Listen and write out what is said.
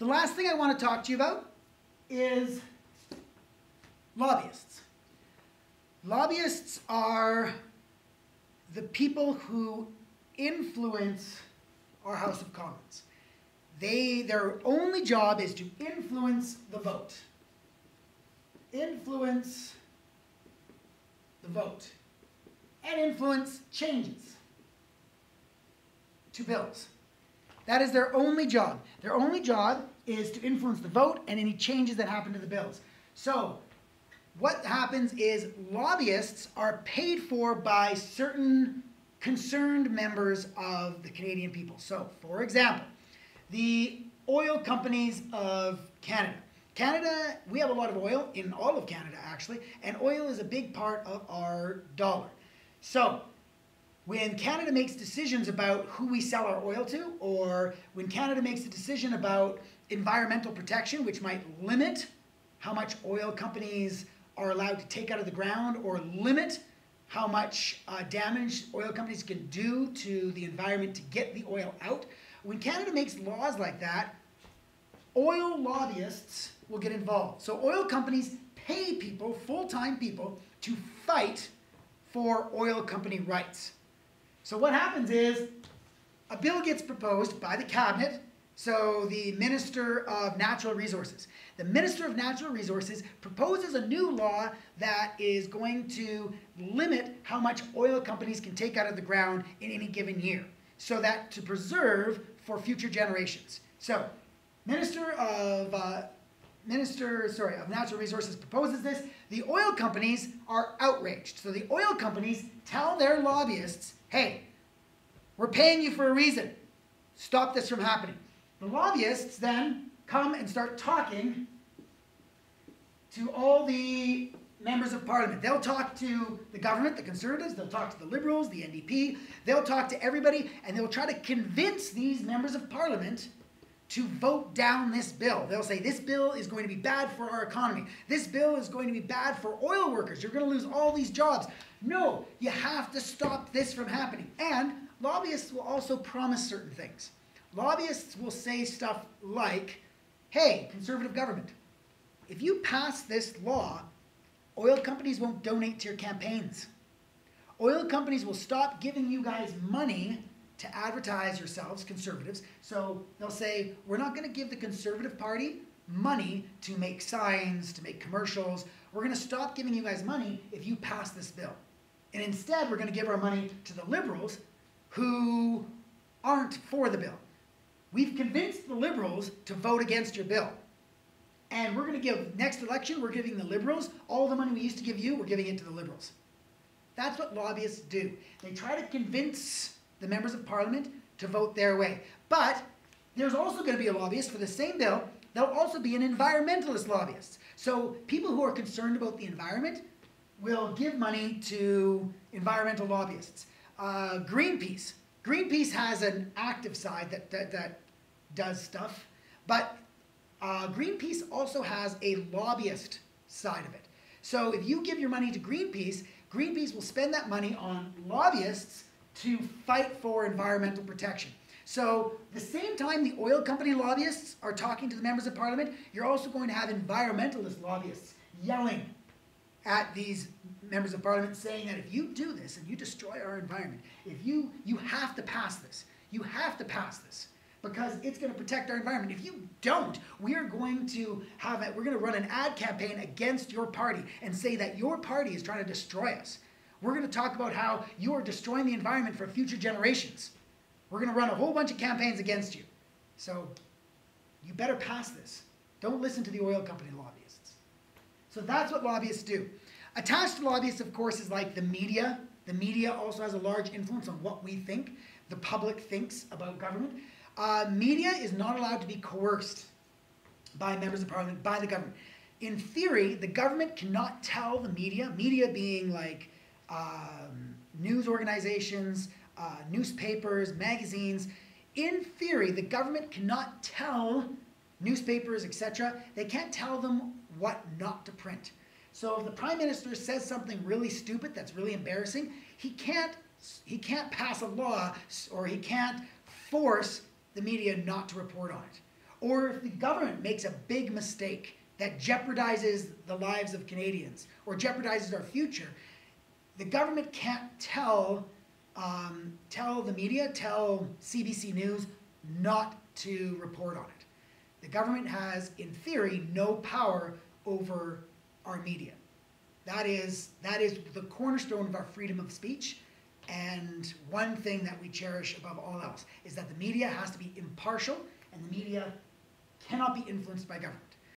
the last thing I want to talk to you about is lobbyists. Lobbyists are the people who influence our House of Commons. Their only job is to influence the vote. Influence the vote. And influence changes to bills. That is their only job. Their only job is to influence the vote and any changes that happen to the bills. So, what happens is lobbyists are paid for by certain concerned members of the Canadian people. So, for example, the oil companies of Canada. Canada, we have a lot of oil in all of Canada actually, and oil is a big part of our dollar. So, when Canada makes decisions about who we sell our oil to, or when Canada makes a decision about environmental protection, which might limit how much oil companies are allowed to take out of the ground, or limit how much damage oil companies can do to the environment to get the oil out, when Canada makes laws like that, oil lobbyists will get involved. So oil companies pay people, full-time people, to fight for oil company rights. So what happens is a bill gets proposed by the cabinet, so the Minister of Natural Resources. The Minister of Natural Resources proposes a new law that is going to limit how much oil companies can take out of the ground in any given year, so that to preserve for future generations. So, Minister of Natural Resources proposes this. The oil companies are outraged. So the oil companies tell their lobbyists, hey, we're paying you for a reason. Stop this from happening. The lobbyists then come and start talking to all the members of Parliament. They'll talk to the government, the Conservatives, they'll talk to the Liberals, the NDP, they'll talk to everybody, and they'll try to convince these members of Parliament to vote down this bill. They'll say, this bill is going to be bad for our economy. This bill is going to be bad for oil workers. You're going to lose all these jobs. No, you have to stop this from happening. And lobbyists will also promise certain things. Lobbyists will say stuff like, hey, Conservative government, if you pass this law, oil companies won't donate to your campaigns. Oil companies will stop giving you guys money to advertise yourselves, Conservatives. So they'll say, we're not going to give the Conservative Party money to make signs, to make commercials. We're going to stop giving you guys money if you pass this bill. And instead, we're going to give our money to the Liberals who aren't for the bill. We've convinced the Liberals to vote against your bill. And we're going to give, next election, we're giving the Liberals all the money we used to give you, we're giving it to the Liberals. That's what lobbyists do. They try to convince the members of Parliament to vote their way. But there's also going to be a lobbyist for the same bill. There'll also be an environmentalist lobbyist. So people who are concerned about the environment will give money to environmental lobbyists. Greenpeace. Greenpeace has an active side that does stuff, but Greenpeace also has a lobbyist side of it. So if you give your money to Greenpeace, Greenpeace will spend that money on lobbyists to fight for environmental protection. So the same time the oil company lobbyists are talking to the members of Parliament, you're also going to have environmentalist lobbyists yelling at these members of Parliament saying that if you do this and you destroy our environment, if you have to pass this, you have to pass this because it's going to protect our environment. If you don't, we're going to run an ad campaign against your party and say that your party is trying to destroy us. We're going to talk about how you are destroying the environment for future generations. We're going to run a whole bunch of campaigns against you. So you better pass this. Don't listen to the oil company lobbyists. So that's what lobbyists do. Attached to lobbyists, of course, is like the media. The media also has a large influence on what we think, the public thinks about government. Media is not allowed to be coerced by members of Parliament, by the government. In theory, the government cannot tell the media being like news organizations, newspapers, magazines. In theory, the government cannot tell newspapers, etc. They can't tell them what not to print. So if the Prime Minister says something really stupid that's really embarrassing, he can't pass a law or he can't force the media not to report on it. or if the government makes a big mistake that jeopardizes the lives of Canadians or jeopardizes our future, the government can't tell the media, tell CBC News not to report on it. The government has, in theory, no power over our media. That is the cornerstone of our freedom of speech, and one thing that we cherish above all else is that the media has to be impartial, and the media cannot be influenced by government.